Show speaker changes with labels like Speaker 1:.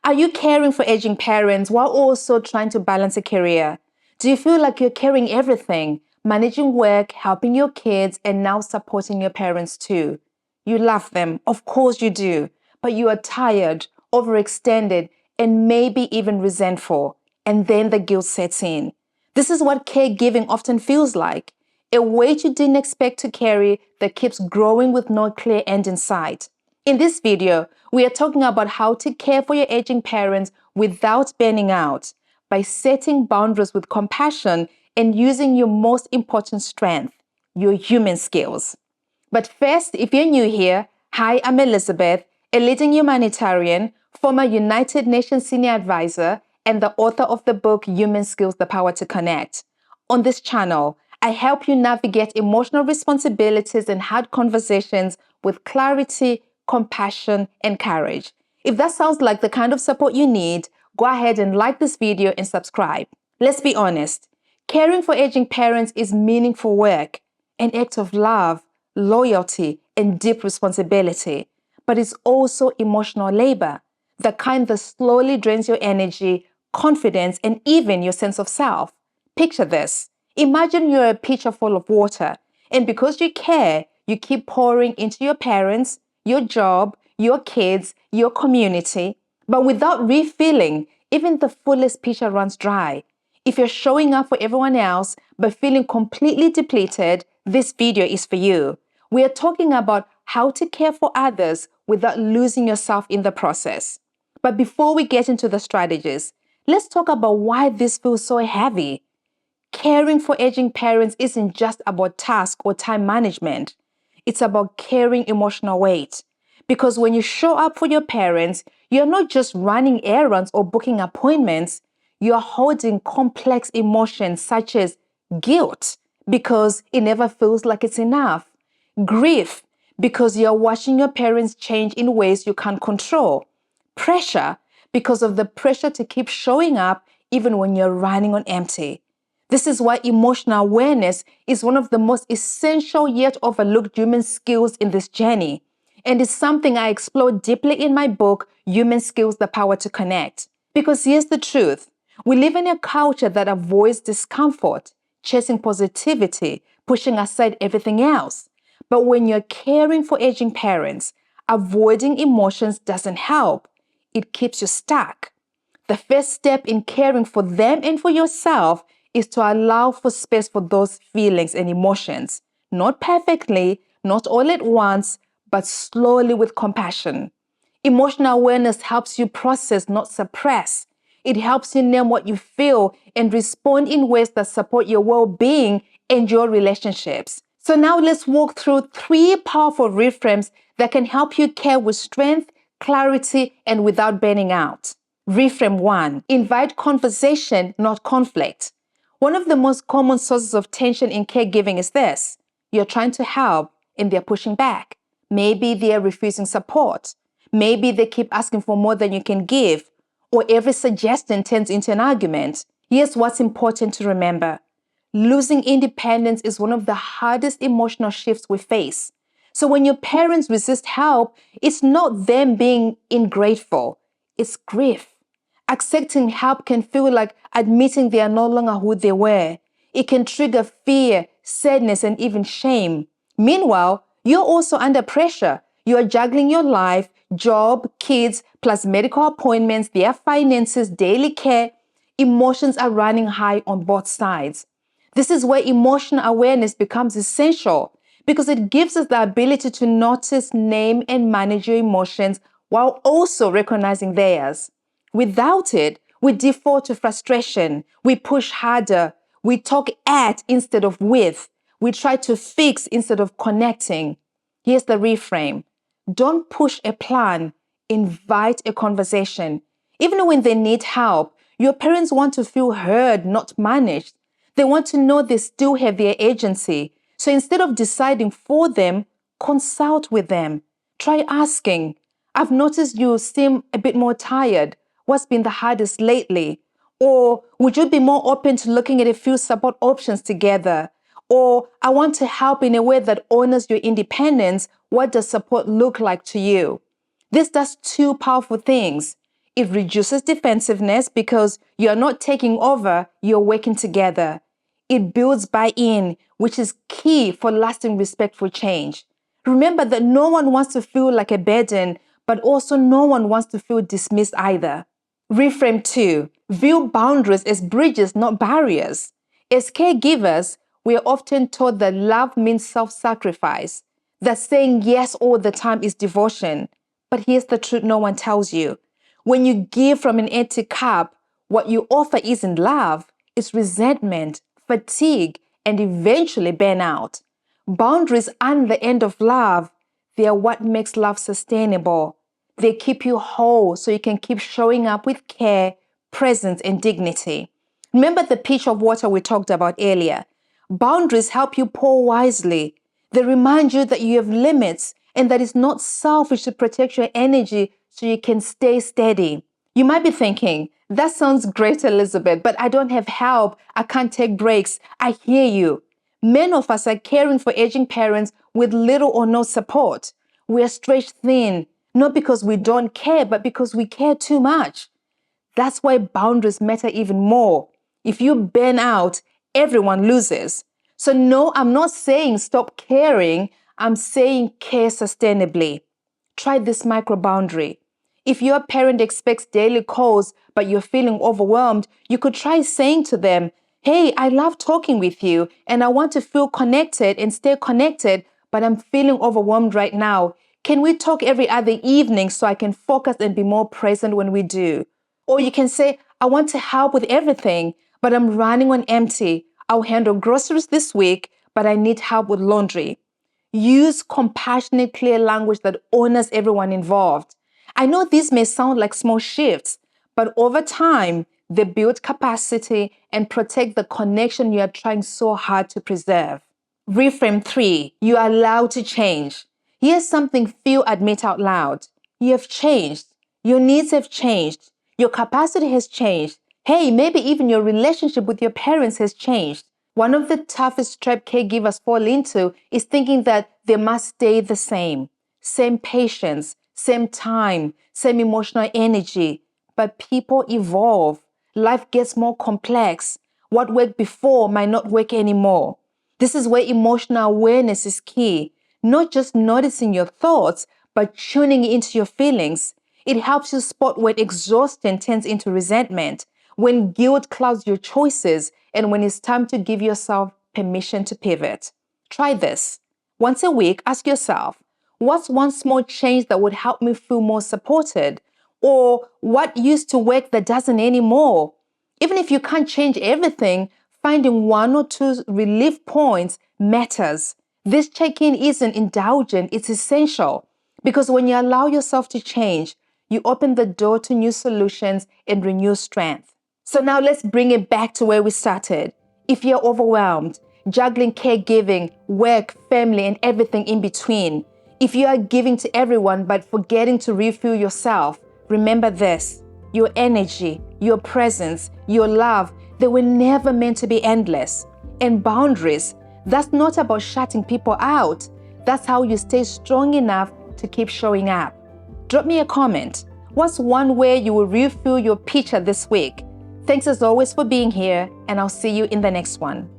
Speaker 1: Are you caring for aging parents while also trying to balance a career? Do you feel like you're carrying everything, managing work, helping your kids, and now supporting your parents too? You love them, of course you do, but you are tired, overextended, and maybe even resentful. And then the guilt sets in. This is what caregiving often feels like. A weight you didn't expect to carry that keeps growing with no clear end in sight. In this video, we are talking about how to care for your aging parents without burning out, by setting boundaries with compassion and using your most important strength, your human skills. But first, if you're new here, hi, I'm Elizabeth, a leading humanitarian, former United Nations Senior Advisor, and the author of the book Human Skills, The Power to Connect. On this channel, I help you navigate emotional responsibilities and hard conversations with clarity, compassion, and courage. If that sounds like the kind of support you need, go ahead and like this video and subscribe. Let's be honest, caring for aging parents is meaningful work, an act of love, loyalty, and deep responsibility. But it's also emotional labor, the kind that slowly drains your energy, confidence, and even your sense of self. Picture this. Imagine you're a pitcher full of water, and because you care, you keep pouring into your parents, your job, your kids, your community. But without refilling, even the fullest pitcher runs dry. If you're showing up for everyone else but feeling completely depleted, this video is for you. We are talking about how to care for others without losing yourself in the process. But before we get into the strategies, let's talk about why this feels so heavy. Caring for aging parents isn't just about task or time management. It's about carrying emotional weight. Because when you show up for your parents, you're not just running errands or booking appointments. You're holding complex emotions such as guilt, because it never feels like it's enough. Grief, because you're watching your parents change in ways you can't control. Pressure, because of the pressure to keep showing up even when you're running on empty. This is why emotional awareness is one of the most essential yet overlooked human skills in this journey. And it's something I explore deeply in my book, Human Skills, The Power to Connect. Because here's the truth. We live in a culture that avoids discomfort, chasing positivity, pushing aside everything else. But when you're caring for aging parents, avoiding emotions doesn't help. It keeps you stuck. The first step in caring for them and for yourself is to allow for space for those feelings and emotions. Not perfectly, not all at once, but slowly with compassion. Emotional awareness helps you process, not suppress. It helps you name what you feel and respond in ways that support your well-being and your relationships. So now let's walk through 3 powerful reframes that can help you care with strength, clarity, and without burning out. Reframe 1, invite conversation, not conflict. One of the most common sources of tension in caregiving is this. You're trying to help and they're pushing back. Maybe they're refusing support. Maybe they keep asking for more than you can give. Or every suggestion turns into an argument. Here's what's important to remember. Losing independence is one of the hardest emotional shifts we face. So when your parents resist help, it's not them being ingrateful. It's grief. Accepting help can feel like admitting they are no longer who they were. It can trigger fear, sadness, and even shame. Meanwhile, you're also under pressure. You are juggling your life, job, kids, plus medical appointments, their finances, daily care. Emotions are running high on both sides. This is where emotional awareness becomes essential, because it gives us the ability to notice, name, and manage your emotions while also recognizing theirs. Without it, we default to frustration. We push harder. We talk at instead of with. We try to fix instead of connecting. Here's the reframe. Don't push a plan. Invite a conversation. Even when they need help, your parents want to feel heard, not managed. They want to know they still have their agency. So instead of deciding for them, consult with them. Try asking, I've noticed you seem a bit more tired. What's been the hardest lately? Or would you be more open to looking at a few support options together? Or I want to help in a way that honors your independence. What does support look like to you? This does 2 powerful things. It reduces defensiveness because you're not taking over, you're working together. It builds buy-in, which is key for lasting respectful change. Remember that no one wants to feel like a burden, but also no one wants to feel dismissed either. Reframe 2. View boundaries as bridges, not barriers. As caregivers, we are often taught that love means self-sacrifice, that saying yes all the time is devotion. But here's the truth no one tells you. When you give from an empty cup, what you offer isn't love, it's resentment, fatigue, and eventually burnout. Boundaries aren't the end of love. They are what makes love sustainable. They keep you whole so you can keep showing up with care, presence, and dignity. Remember the pitch of water we talked about earlier. Boundaries help you pour wisely. They remind you that you have limits and that it's not selfish to protect your energy so you can stay steady. You might be thinking, that sounds great, Elizabeth, but I don't have help. I can't take breaks. I hear you. Many of us are caring for aging parents with little or no support. We are stretched thin, not because we don't care, but because we care too much. That's why boundaries matter even more. If you burn out, everyone loses. So no, I'm not saying stop caring. I'm saying care sustainably. Try this micro boundary. If your parent expects daily calls, but you're feeling overwhelmed, you could try saying to them, hey, I love talking with you and I want to feel connected and stay connected, but I'm feeling overwhelmed right now. Can we talk every other evening so I can focus and be more present when we do? Or you can say, I want to help with everything, but I'm running on empty. I'll handle groceries this week, but I need help with laundry. Use compassionate, clear language that honors everyone involved. I know these may sound like small shifts, but over time, they build capacity and protect the connection you are trying so hard to preserve. Reframe 3. You are allowed to change. Here's something few admit out loud. You have changed. Your needs have changed. Your capacity has changed. Hey, maybe even your relationship with your parents has changed. One of the toughest traps caregivers fall into is thinking that they must stay the same. Same patience, same time, same emotional energy. But people evolve. Life gets more complex. What worked before might not work anymore. This is where emotional awareness is key. Not just noticing your thoughts, but tuning into your feelings. It helps you spot when exhaustion turns into resentment, when guilt clouds your choices, and when it's time to give yourself permission to pivot. Try this. Once a week, ask yourself, what's one small change that would help me feel more supported? Or what used to work that doesn't anymore? Even if you can't change everything, finding 1 or 2 relief points matters. This check-in isn't indulgent, it's essential. Because when you allow yourself to change, you open the door to new solutions and renewed strength. So now let's bring it back to where we started. If you're overwhelmed, juggling caregiving, work, family, and everything in between, if you are giving to everyone but forgetting to refuel yourself, remember this. Your energy, your presence, your love, they were never meant to be endless. And boundaries, that's not about shutting people out. That's how you stay strong enough to keep showing up. Drop me a comment. What's one way you will refuel your pitcher this week? Thanks as always for being here, and I'll see you in the next one.